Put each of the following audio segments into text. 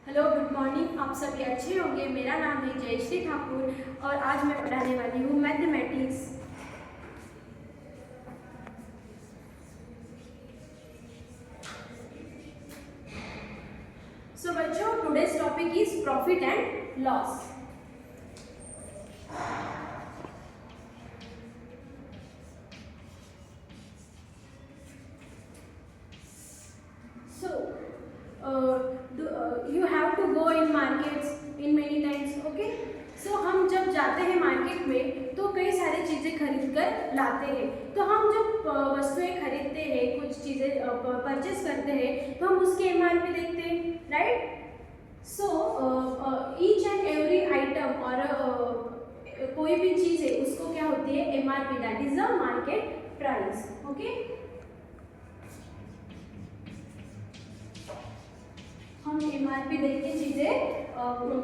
Hello, good morning. आप सभी अच्छे होंगे। मेरा नाम है जयश्री ठाकुर और आज मैं पढ़ाने वाली हूँ मैथमेटिक्स। सो बच्चों, today's topic is profit and loss. You have to go in markets in many times, okay? So हम जब जाते हैं मार्केट में तो कई सारी चीज़ें खरीद कर लाते हैं। तो हम जब वस्तुएं खरीदते हैं, कुछ चीज़ें परचेस करते हैं, तो हम उसके MRP देखते हैं, right? So each and every item और कोई भी चीज़ है उसको क्या होती है, MRP, that is the market price, okay? हम MRP देख के चीज़ें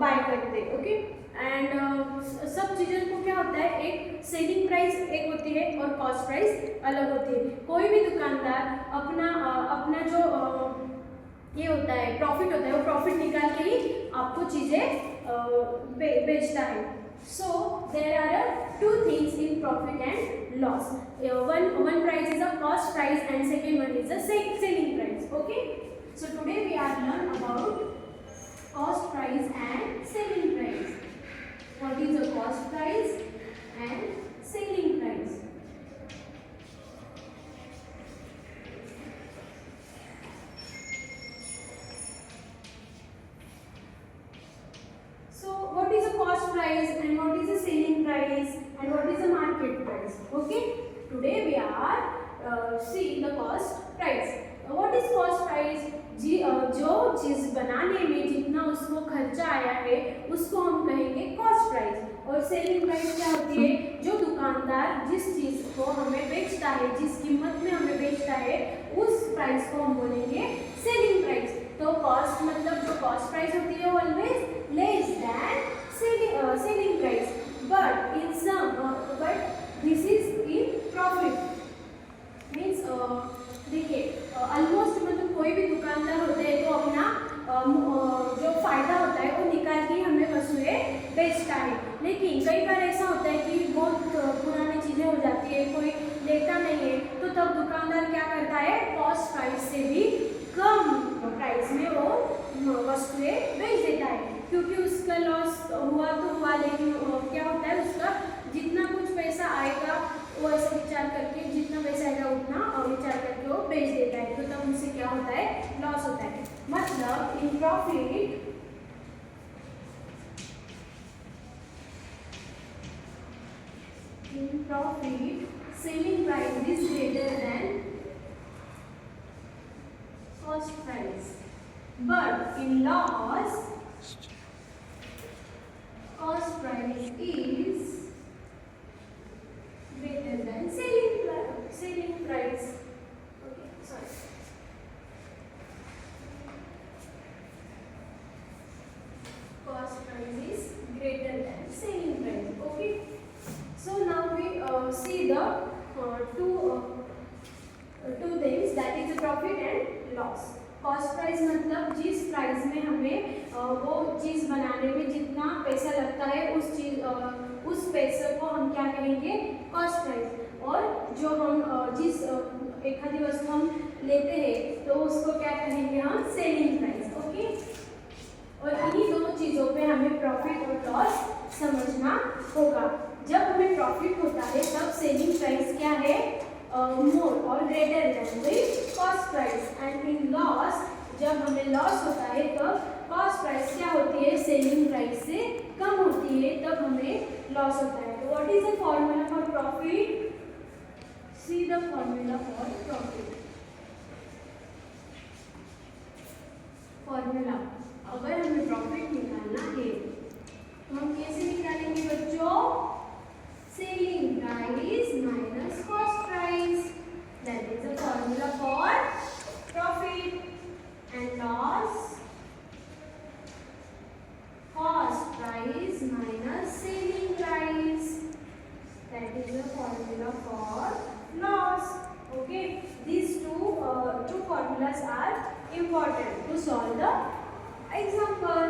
बाय करते हैं, ओके? एंड सब चीज़ों को क्या होता है, एक सेलिंग प्राइस एक होती है और कॉस्ट प्राइस अलग होती है। कोई भी दुकानदार अपना जो ये होता है, प्रॉफिट होता है, वो प्रॉफिट निकाल के ही आपको चीज़ें बेचता है। So there are two things in profit and loss. One price is a cost price and second one is a selling price, okay? So today we are learn about cost price and selling price. What is the cost price and selling price? So what is the cost price and what is the selling price and what is the market price? Okay, today we are see the cost price. What is cost price? जो चीज़ बनाने में जितना उसको खर्चा आया है उसको हम कहेंगे कॉस्ट प्राइस। और सेलिंग प्राइस क्या होती है, जो दुकानदार जिस चीज़ को हमें बेचता है, जिस कीमत में हमें बेचता है, उस प्राइस को हम बोलेंगे सेलिंग प्राइस। तो कॉस्ट मतलब जो कॉस्ट प्राइस होती है always less than selling price, but this is in profit. Means देखिए, ऑलमोस्ट मतलब कोई भी दुकानदार होते हैं तो अपना जो फायदा होता है वो निकाल के हमें वस्तुएं बेचता है। लेकिन कई बार ऐसा होता है कि बहुत पुरानी चीज़ें हो जाती है, कोई लेता नहीं है, तो तब दुकानदार क्या करता है, कॉस्ट प्राइस से भी कम प्राइस में वो वस्तुएं बेच देता है, क्योंकि उसका लॉस हुआ तो हुआ, लेकिन क्या होता है, उसका जितना कुछ पैसा आएगा वो ऐसा विचार करके, जितना पैसा आएगा उतना विचार करके वो बेच देता है, तो तब उनसे क्या होता है, लॉस होता है। मतलब in profit selling price is greater than cost price, but in loss cost price is greater than selling price. Okay, sorry. Cost price is greater than selling price. Okay. So now we see the two things, that is profit and loss. Cost price मतलब जिस price में हमें वो चीज़ बनाने में जितना पैसा लगता है, उस पैसे को हम क्या कहेंगे, कॉस्ट प्राइस। और जो हम जिस एक आधी वस्तु हम लेते हैं तो उसको क्या कहेंगे हम, सेलिंग प्राइस, ओके? और इन्हीं दोनों चीज़ों पे हमें प्रॉफिट और लॉस समझना होगा। जब हमें प्रॉफिट होता है तब सेलिंग प्राइस क्या है, more or greater than the cost price, and in loss जब हमें लॉस होता है तब कॉस्ट प्राइस क्या होती है, सेलिंग प्राइस से कम होती है, तब हमें लॉस होता है। तो what is the formula for profit? See the formula for profit. Formula, अगर हमें प्रॉफिट निकालना है तो हम कैसे निकालेंगे बच्चों, selling price minus cost price, that is the formula for profit. And loss, cost price minus selling price, that is the formula for loss. Okay, these two formulas are important to solve the example.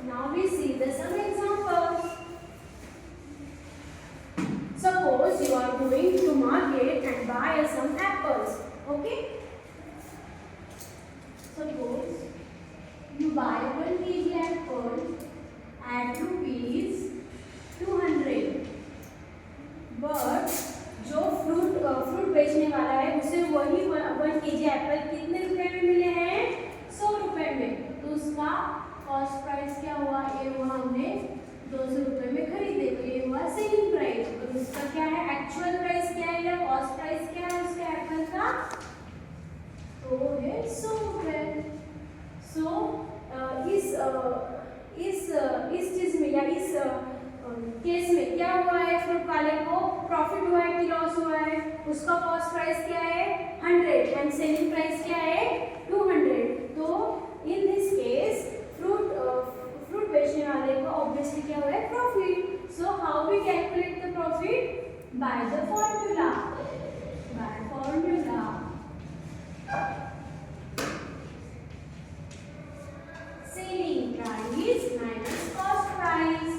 Now we see the some examples. Suppose you are going to market and buy some apples. Okay. Suppose you buy 1 kg apple at rupees 200. But जो fruit बेचने वाला है उसे वही 1 kg Apple कितने रुपए में मिले हैं? 100 रुपए में. तो उसका कॉस्ट प्राइस क्या हुआ? ये हुआ हमने 200 रुपए में खरीदे, तो ये हुआ सेलिंग प्राइस. और उसका क्या है? एक्चुअल प्राइस क्या है या कॉस्ट प्राइस क्या है उसके एप्पल का? तो वो है 100 रुपए. सो इस चीज में या इस केस में क्या हुआ है? फ्रूट वाले को प्रॉफिट हुआ है कि लॉस हुआ है? उसका कॉस्ट प्राइस क्या है? 100 एंड सेलिंग प्राइस क्या है? 200. तो इन दिस केस फ्रूट बेचने वाले को ऑब्वियसली क्या हुआ है? Profit. So how we calculate the profit? By the formula. Selling price minus cost price.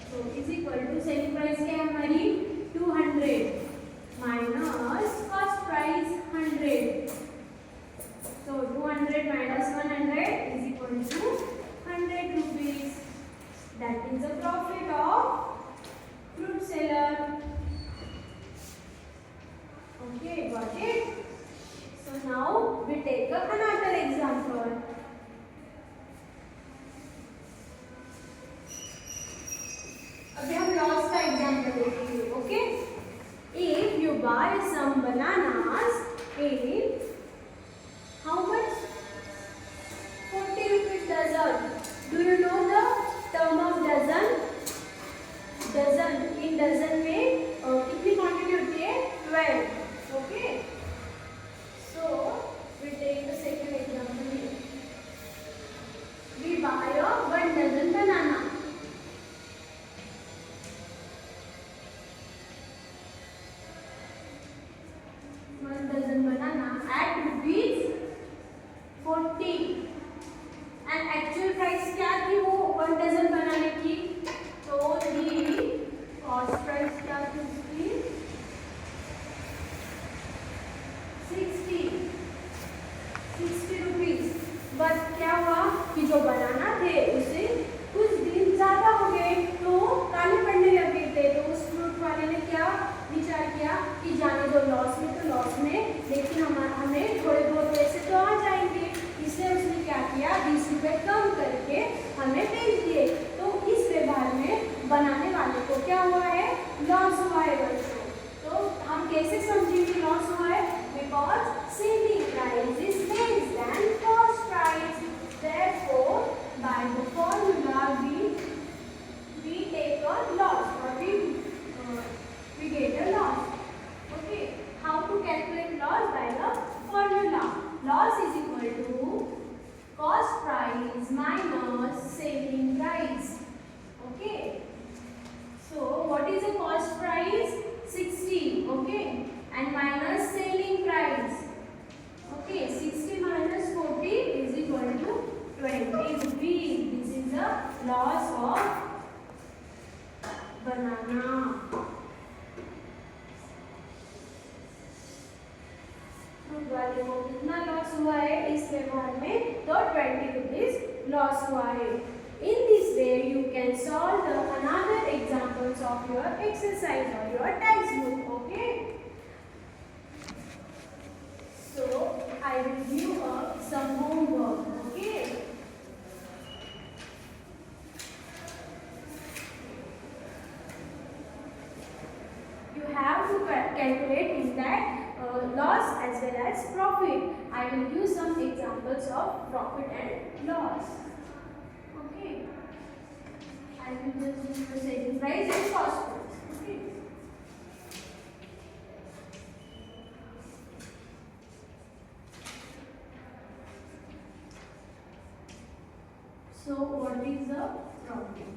So is equal to selling price क्या है हमारी? 200 minus cost price 100. So 200 minus 100 is equal to 100 rupees. That is the profit of fruit seller. Okay, got it? So now we take up another example. अभी हम loss का example देखेंगे. Okay. If you buy some bananas in how much? 40 rupees dozen. Do you know the term of dozen? Dozen. In dozen में कितनी quantity होती है? 12. Okay. So we take the second example here. We buy a 1 dozen banana. 1 dozen banana at rupees 40. And actual price क्या थी वो 1 dozen बनाने की? तो the cost price क्या थी उसकी? 60 रुपीज. बट क्या हुआ कि जो बनाना थे उसे कुछ दिन ज्यादा हो गए तो काले पड़ने लगे थे. तो उस फ्रूट वाले ने क्या विचार किया कि जाने दो लॉस में तो लॉस में, लेकिन हमें थोड़े बहुत पैसे तो आ जाएंगे. इसलिए उसने क्या किया? 20 रुपए कम करके हमें बेच दिए. तो इस व्यवहार में बनाने वाले को क्या हुआ है? लॉस हुआ है बच्चों. तो हम कैसे समझेंगे लॉस हुआ है? Because selling price is less than cost price. Therefore, by the formula we take a loss or we get a loss. Okay. How to calculate loss? By the formula. Loss is equal to cost price minus selling price. Okay. So what is the cost price? 60. Okay. And minus selling price. Okay, 60 minus 40 is equal to 20 rupees. This is the loss of banana. Fruit वाले को कितना loss हुआ है इस व्यवहार में? तो 20 rupees loss हुआ है. In this way, you can solve the another examples of your exercise or your textbook. Okay. So I will give some homework. Okay. You have to calculate in that loss as well as profit. I will give some examples of profit and loss. Okay. I will just use the selling price and cost price. Okay. So what is the profit?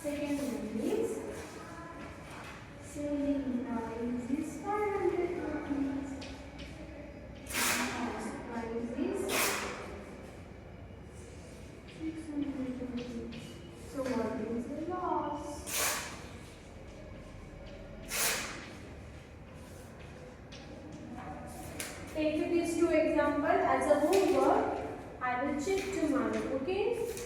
Second one is selling price is 500 rupees. Cost price is 600 rupees. So what is the loss? Take these two examples as a homework. I will check tomorrow. Okay.